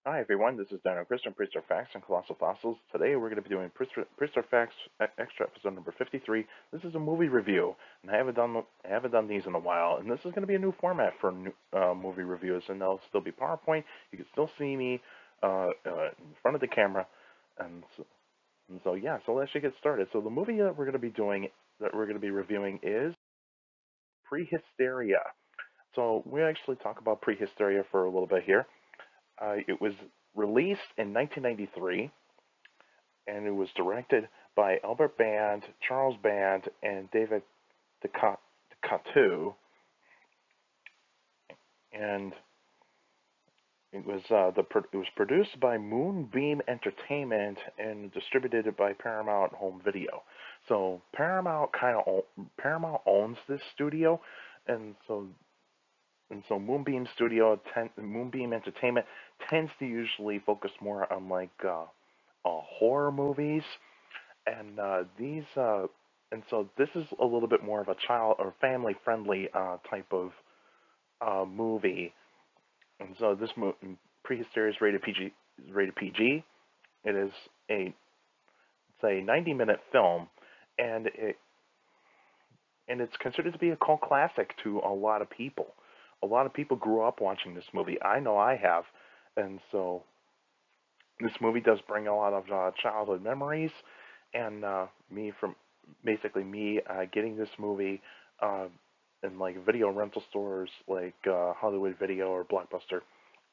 Hi everyone, this is Dino Chris from Prehistoric Facts and Colossal Fossils. Today we're going to be doing Prehistoric Facts Extra episode number 53. This is a movie review, and I haven't done these in a while, and this is going to be a new format for movie reviews, and they'll still be PowerPoint. You can still see me in front of the camera, and so yeah, so let's get started. So the movie that we're going to be reviewing is Prehysteria. So we actually talk about Prehysteria for a little bit here. It was released in 1993, and it was directed by Albert Band, Charles Band, and David Decoteau, and it was produced by Moonbeam Entertainment and distributed by Paramount Home Video. So Paramount owns this studio, and so Moonbeam Entertainment tends to usually focus more on horror movies, and so this is a little bit more of a child or family friendly type of movie. And so Prehistoria is rated PG. Rated PG. It is it's a 90-minute film, and it's considered to be a cult classic to a lot of people. A lot of people grew up watching this movie. I know I have, and so this movie does bring a lot of childhood memories, and me getting this movie uh, in like video rental stores like Hollywood Video or Blockbuster,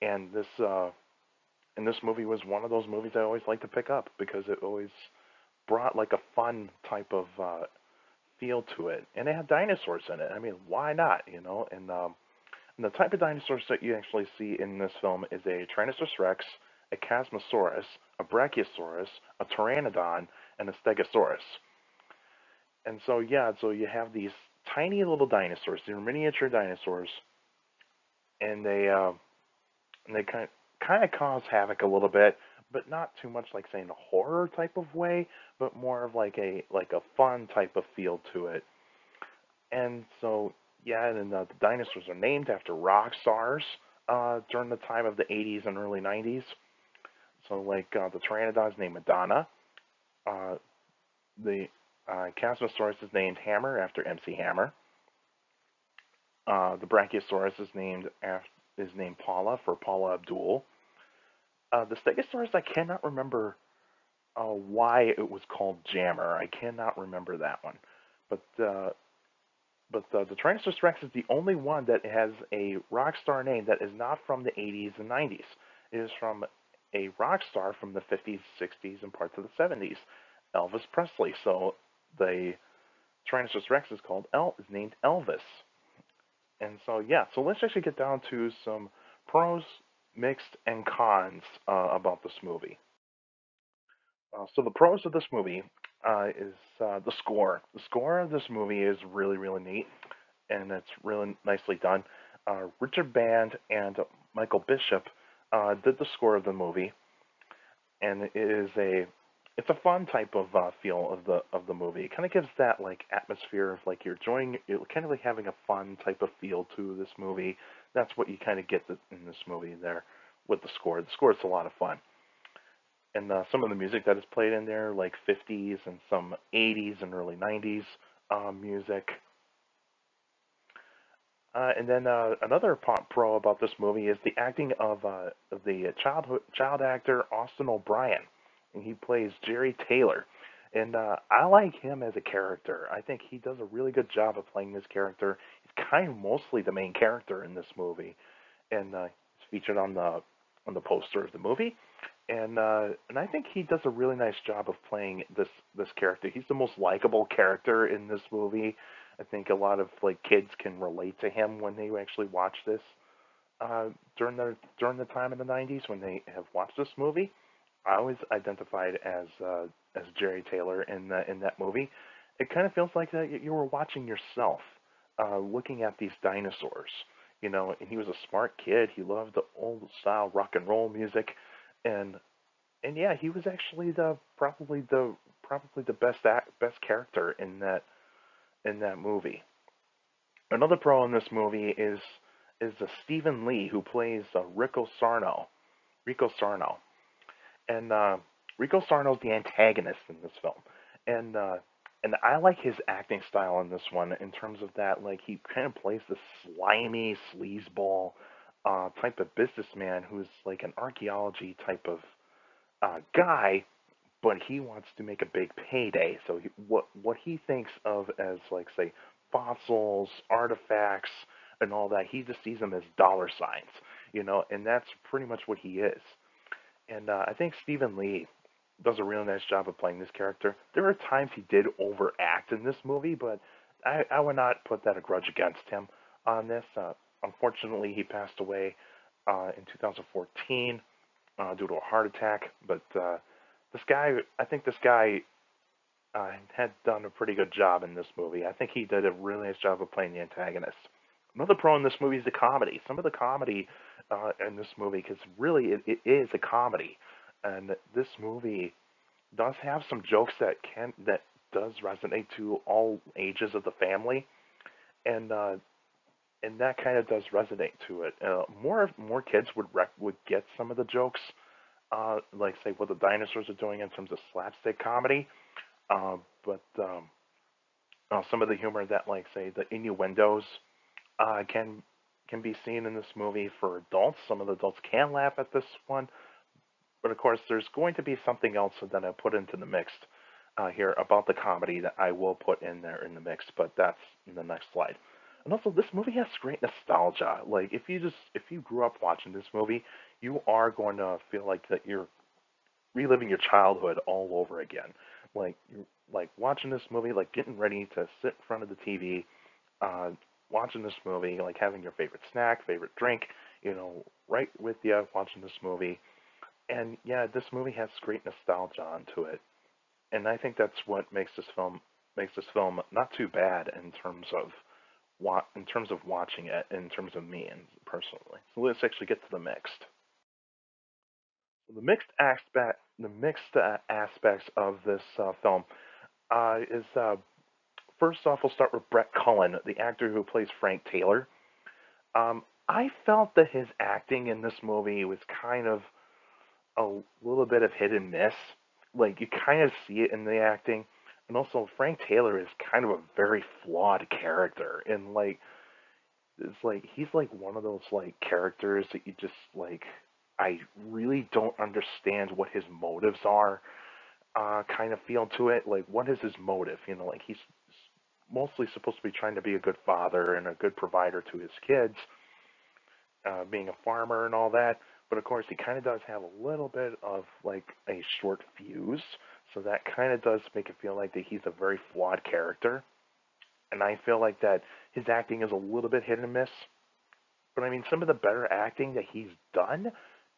and this movie was one of those movies I always like to pick up because it always brought like a fun type of feel to it, and it had dinosaurs in it. I mean, why not? And the type of dinosaurs that you actually see in this film is a Tyrannosaurus rex, a Chasmosaurus, a Brachiosaurus, a Pteranodon, and a Stegosaurus. And so yeah, so you have these tiny little dinosaurs. They're miniature dinosaurs, and they kind of cause havoc a little bit, but not too much like saying a horror type of way, but more of like a fun type of feel to it. And so yeah, and the dinosaurs are named after rock stars during the time of the 80s and early 90s. So the Pteranodon's named Madonna. Uh, the Chasmosaurus is named Hammer after MC Hammer. The Brachiosaurus is named Paula for Paula Abdul. The Stegosaurus, I cannot remember why it was called Jammer. I cannot remember that one. But the Tyrannosaurus Rex is the only one that has a rock star name that is not from the 80s and 90s. It is from a rock star from the 50s, 60s, and parts of the 70s, Elvis Presley. So the Tyrannosaurus Rex is named Elvis. And so yeah, so let's actually get down to some pros, mixed, and cons about this movie. So the pros of this movie is the score. The score of this movie is really, really neat, and it's really nicely done. Richard Band and Michael Bishop did the score of the movie, and it's a fun type of feel of the movie. It kind of gives that like atmosphere of like you're kind of like having a fun type of feel to this movie. That's what you kind of get in this movie there with the score. The score is a lot of fun, and some of the music that is played in there, like 50s and some 80s and early 90s music. And then another pro about this movie is the acting of the child actor Austin O'Brien, and he plays Jerry Taylor, and I like him as a character. I think he does a really good job of playing this character. He's kind of mostly the main character in this movie, and he's featured on the poster of the movie, and I think he does a really nice job of playing this character. He's the most likable character in this movie. I think a lot of like kids can relate to him when they actually watch this uh, during the time in the 90s when they have watched this movie. I always identified as Jerry Taylor in that movie. It kind of feels like that you were watching yourself, looking at these dinosaurs. And he was a smart kid. He loved the old style rock and roll music, and and yeah, he was actually the probably the best character in that movie. Another pro in this movie is Stephen Lee, who plays Rico Sarno. Rico Sarno, and Rico Sarno's the antagonist in this film, and uh, and I like his acting style in this one in terms of that, like he kind of plays the slimy sleazeball type of businessman who's like an archaeology type of guy, but he wants to make a big payday. So what he thinks of as like say fossils, artifacts, and all that, he just sees them as dollar signs, and that's pretty much what he is. And I think Stephen Lee does a real nice job of playing this character. There are times he did overact in this movie, but I would not put that a grudge against him on this. Unfortunately, he passed away in 2014 due to a heart attack. But I think this guy had done a pretty good job in this movie. I think he did a really nice job of playing the antagonist. Another pro in this movie is the comedy. Some of the comedy in this movie, because really it is a comedy, and this movie does have some jokes that does resonate to all ages of the family, and that kind of does resonate to it. More kids would get some of the jokes, like say what the dinosaurs are doing in terms of slapstick comedy, but some of the humor that like say the innuendos uh, can can be seen in this movie for adults. Some of the adults can laugh at this one, but of course, there's going to be something else that I put into the mix here about the comedy that I will put in there in the mix, but that's in the next slide. And also, this movie has great nostalgia. Like, if you grew up watching this movie, you are going to feel like that you're reliving your childhood all over again. You're like watching this movie, like getting ready to sit in front of the TV, uh, watching this movie, like having your favorite snack, favorite drink, right with you, watching this movie. And yeah, this movie has great nostalgia onto it, and I think that's what makes this film not too bad in terms of watching it, in terms of me and personally. So let's actually get to the mixed. So the mixed aspects of this film is first off, we'll start with Brett Cullen, the actor who plays Frank Taylor. I felt that his acting in this movie was kind of a little bit of hit and miss. Like you kind of see it in the acting, and also Frank Taylor is kind of a very flawed character, and like it's like he's like one of those like characters that you just like. I really don't understand what his motives are. Kind of feel to it. Like, what is his motive? Like he's mostly supposed to be trying to be a good father and a good provider to his kids, being a farmer and all that. But of course, he kind of does have a little bit of like a short fuse, so that kind of does make it feel like that he's a very flawed character. And I feel like that his acting is a little bit hit and miss. But I mean, some of the better acting that he's done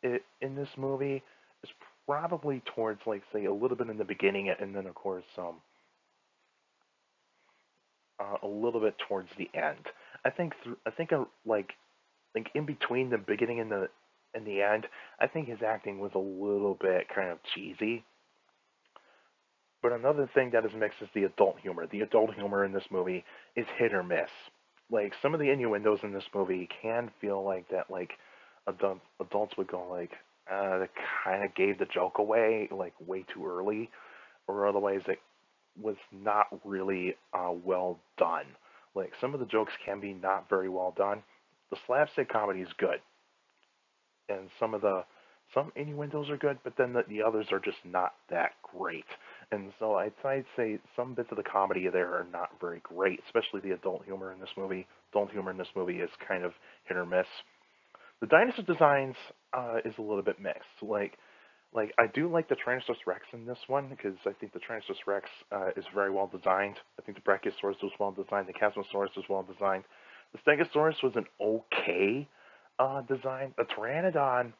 in this movie is probably towards like say a little bit in the beginning, and then of course a little bit towards the end. I think like in between the beginning and the end, I think his acting was a little bit kind of cheesy. But another thing that is mixed is the adult humor. The adult humor in this movie is hit or miss. Like some of the innuendos in this movie can feel like that like adults would go like that kind of gave the joke away like way too early, or otherwise it was not really well done. Like some of the jokes can be not very well done. The slapstick comedy is good, and some innuendos are good, but then the others are just not that great. And so I'd say some bits of the comedy there are not very great, especially the adult humor in this movie. Adult humor in this movie is kind of hit or miss. The dinosaur designs is a little bit mixed. Like I do like the Tyrannosaurus Rex in this one because I think the Tyrannosaurus Rex is very well designed. I think the Brachiosaurus was well designed. The Chasmosaurus was well designed. The Stegosaurus was an okay design. The Pteranodon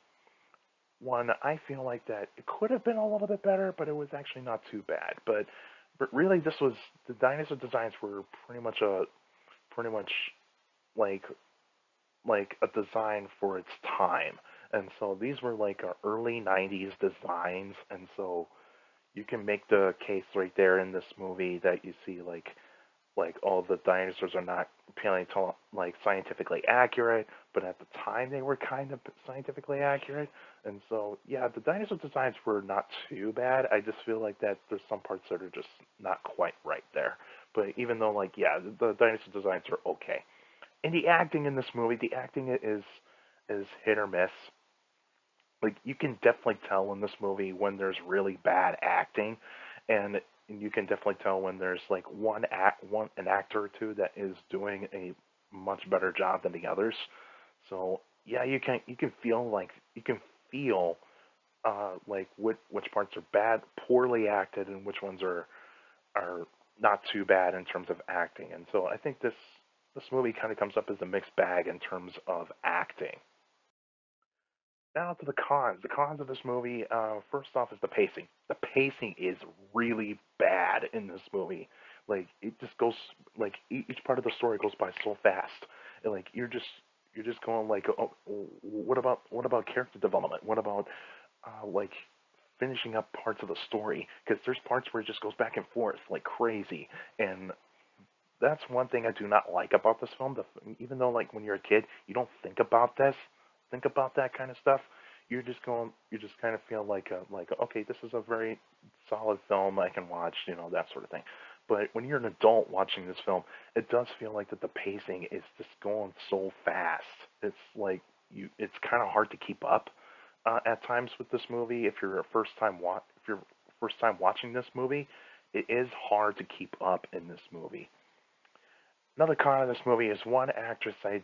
one, I feel like that it could have been a little bit better, but it was actually not too bad. But really, this was the dinosaur designs were pretty much like like a design for its time. And so these were like early 90s designs, and so you can make the case right there in this movie that you see like like all the dinosaurs are not paleontol like scientifically accurate, but at the time they were kind of scientifically accurate. And so yeah, the dinosaur designs were not too bad. I just feel like that there's some parts that are just not quite right there. But even though like yeah, the dinosaur designs are okay. And the acting in this movie, the acting is hit or miss. Like you can definitely tell in this movie when there's really bad acting, and you can definitely tell when there's like one an actor or two that is doing a much better job than the others. So yeah, you can feel like you can feel like which parts are bad, poorly acted, and which ones are not too bad in terms of acting. And so I think this movie kind of comes up as a mixed bag in terms of acting. Now to the cons. The cons of this movie, first off, is the pacing. The pacing is really bad in this movie. Like it just goes like each part of the story goes by so fast, and like you're just going like, oh, what about character development? What about like finishing up parts of the story? Because there's parts where it just goes back and forth like crazy, and that's one thing I do not like about this film. Even though like when you're a kid, you don't think about that kind of stuff. You just kind of feel like okay, this is a very solid film I can watch, that sort of thing. But when you're an adult watching this film, it does feel like that the pacing is just going so fast. It's like it's kind of hard to keep up at times with this movie. If you're first time watching this movie, it is hard to keep up in this movie. Another con of this movie is one actress I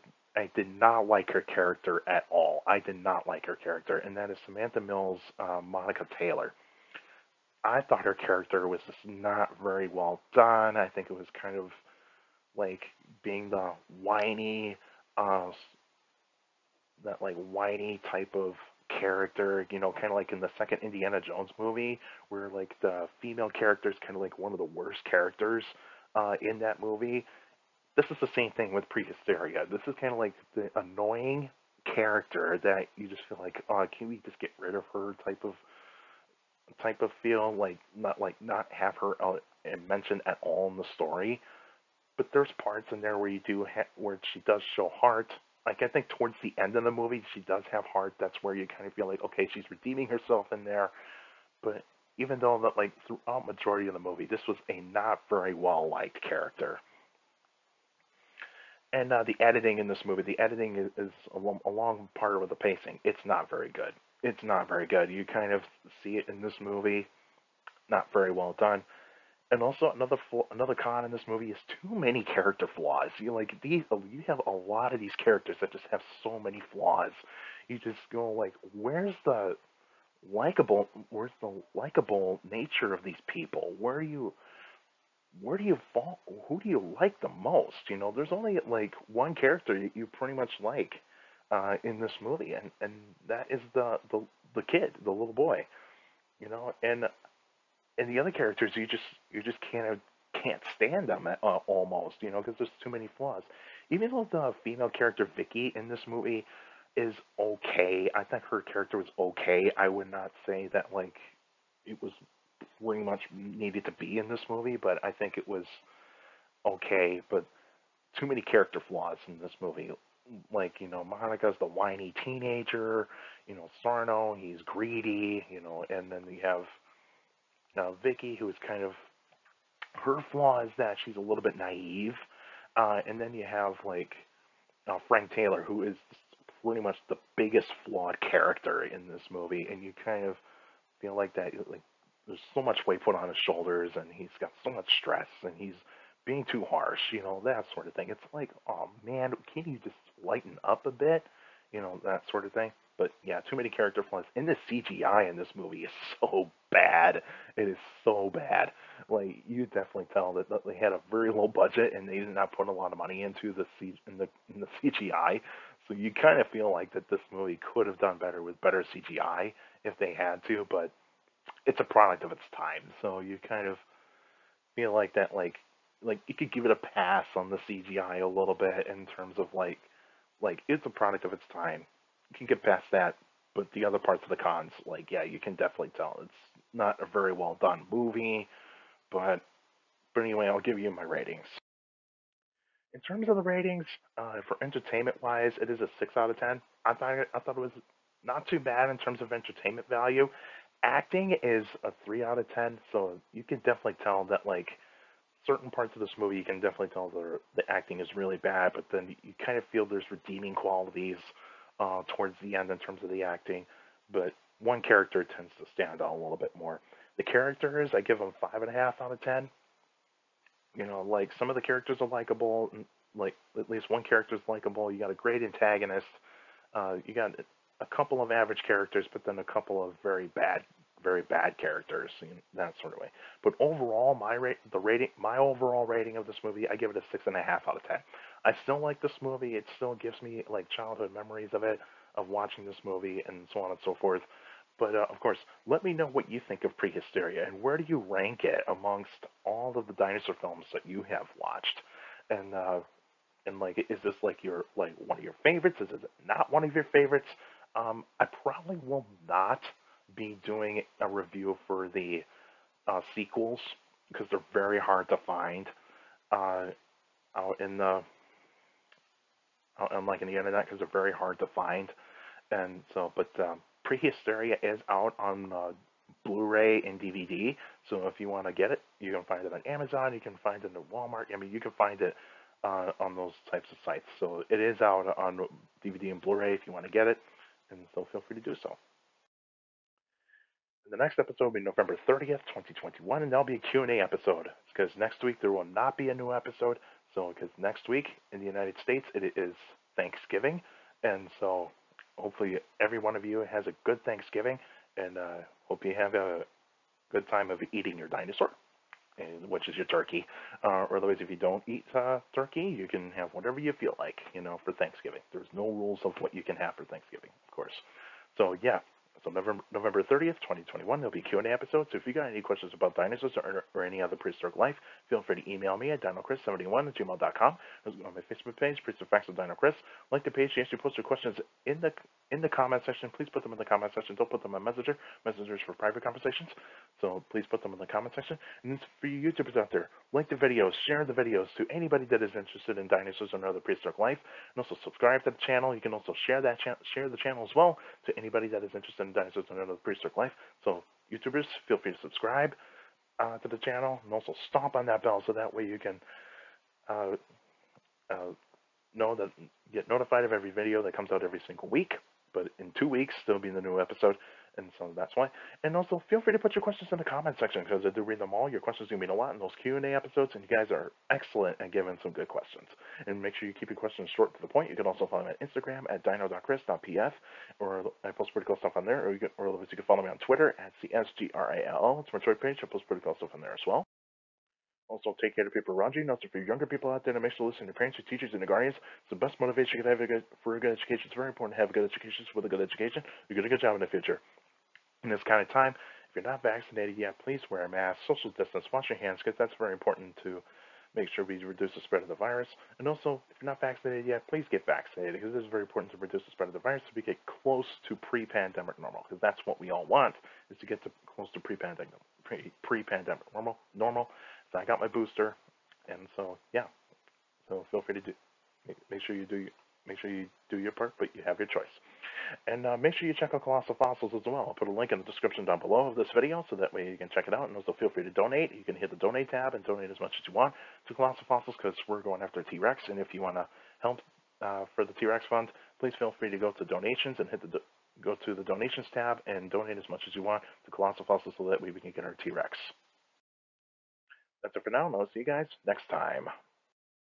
did not like her character at all. I did not like her character, and that is Samantha Mills, Monica Taylor. I thought her character was just not very well done. I think it was kind of like being the whiny, uh, that like whiny type of character, kind of like in the second Indiana Jones movie, where like the female character is kind of like one of the worst characters in that movie. This is the same thing with Prehysteria. This is kind of like the annoying character that you just feel like, oh, can we just get rid of her type of feel, like not have her mentioned at all in the story. But there's parts in there where where she does show heart. Like I think towards the end of the movie, she does have heart. That's where you kind of feel like, okay, she's redeeming herself in there. But even though that like throughout majority of the movie, this was a not very well liked character. And the editing in this movie, the editing is a long part of the pacing. It's not very good. It's not very good. You kind of see it in this movie, not very well done. And also another con in this movie is too many character flaws. You have a lot of these characters that just have so many flaws. You just go like, where's the likable nature of these people? Where do you fall? Who do you like the most? There's only like one character that you pretty much like in this movie, and that is the kid, the little boy. And the other characters you just can't stand them almost, because there's too many flaws. Even though the female character Vicky in this movie is okay, I think her character was okay. I would not say that like it was pretty much needed to be in this movie, but I think it was okay. But too many character flaws in this movie. Like, Monica's the whiny teenager, Sarno, he's greedy, and then we have Vicky, who is kind of her flaw is that she's a little bit naive, and then you have like Frank Taylor, who is pretty much the biggest flawed character in this movie, and you kind of feel like that like there's so much weight put on his shoulders, and he's got so much stress, and he's being too harsh, that sort of thing. It's like, oh man, can you just lighten up a bit, that sort of thing. But yeah, too many character flaws. And the CGI in this movie is so bad. It is so bad. Like you definitely tell that they had a very low budget and they did not put a lot of money into the CGI. So you kind of feel like that this movie could have done better with better CGI if they had to, but it's a product of its time. So you kind of feel like that like you could give it a pass on the CGI a little bit in terms of like it's a product of its time. You can get past that, but the other parts of the cons, like yeah, you can definitely tell it's not a very well done movie. But anyway, I'll give you my ratings. In terms of the ratings, for entertainment-wise, it is a 6 out of 10. I thought it was not too bad in terms of entertainment value. Acting is a 3 out of 10, so you can definitely tell that like certain parts of this movie, you can definitely tell the acting is really bad, but then you kind of feel there's redeeming qualities towards the end in terms of the acting. But one character tends to stand out a little bit more. The characters, I give them 5.5 out of 10. Like some of the characters are likable, like at least one character is likable. You got a great antagonist. You got a couple of average characters, but then a couple of very bad characters, that sort of way. But overall, my overall rating of this movie, I give it a 6.5 out of 10. I still like this movie. It still gives me like childhood memories of it, of watching this movie, and so on and so forth. But of course, let me know what you think of Prehysteria and where do you rank it amongst all of the dinosaur films that you have watched? And like, is this like your like one of your favorites? Is it not one of your favorites? I probably will not be doing a review for the sequels because they're very hard to find uh, out in the out on like in the internet because they're very hard to find. And so, but Prehysteria is out on Blu-ray and DVD. So if you want to get it, you can find it on Amazon. You can find it at Walmart. I mean, you can find it on those types of sites. So it is out on DVD and Blu-ray if you want to get it, and so feel free to do so. The next episode will be November 30th, 2021, and that'll be a Q&A episode. Because next week there will not be a new episode. So, because next week in the United States it is Thanksgiving, and so hopefully every one of you has a good Thanksgiving, and hope you have a good time of eating your dinosaur, and which is your turkey. Or otherwise, if you don't eat turkey, you can have whatever you feel like, for Thanksgiving. There's no rules of what you can have for Thanksgiving, of course. So yeah, so November 30th, 2021, there'll be a Q&A episode. So if you got any questions about dinosaurs or any other prehistoric life, feel free to email me at dinochrist71@gmail.com. Or go on my Facebook page, Prehistoric Facts with Dino Chris. Like the page, you actually post your questions in the comment section. Please put them in the comment section. Don't put them on Messenger. Messenger's for private conversations. So please put them in the comment section. And for you YouTubers out there, like the videos, share the videos to anybody that is interested in dinosaurs and other prehistoric life, and also subscribe to the channel. You can also share share the channel as well to anybody that is interested in dinosaurs and other prehistoric life. So YouTubers, feel free to subscribe to the channel, and also stomp on that bell so that way you can uh, uh, know that get notified of every video that comes out every single week. But in 2 weeks, there'll be the new episode, and so that's why. And also, feel free to put your questions in the comment section because I do read them all. Your questions do mean a lot in those Q&A episodes, and you guys are excellent at giving some good questions. And make sure you keep your questions short to the point. You can also follow me on Instagram at dino.chris.pf, or I post pretty cool stuff on there. Or otherwise, you can follow me on Twitter at CSGRALL. It's my Twitter page. I post pretty cool stuff on there as well. Also, take care of people around you. Also, for younger people out there, to make sure to listen to your parents, your teachers, and your guardians. It's the best motivation you can have for a good education. It's very important to have a good education. So with a good education, you get a good job in the future. In this kind of time, if you're not vaccinated yet, please wear a mask, social distance, wash your hands, because that's very important to make sure we reduce the spread of the virus. And also, if you're not vaccinated yet, please get vaccinated, because it is very important to reduce the spread of the virus so we get close to pre-pandemic normal, because that's what we all want, is to get to close to pre-pandemic normal. So I got my booster, and so yeah. So feel free to make sure you do your part, but you have your choice. And make sure you check out Colossal Fossils as well. I'll put a link in the description down below of this video, so that way you can check it out. And also feel free to donate. You can hit the donate tab and donate as much as you want to Colossal Fossils, because we're going after T-Rex. And if you want to help for the T-Rex fund, please feel free to go to donations and go to the donations tab and donate as much as you want to Colossal Fossils, so that way we can get our T-Rex. That's it for now, and I'll see you guys next time.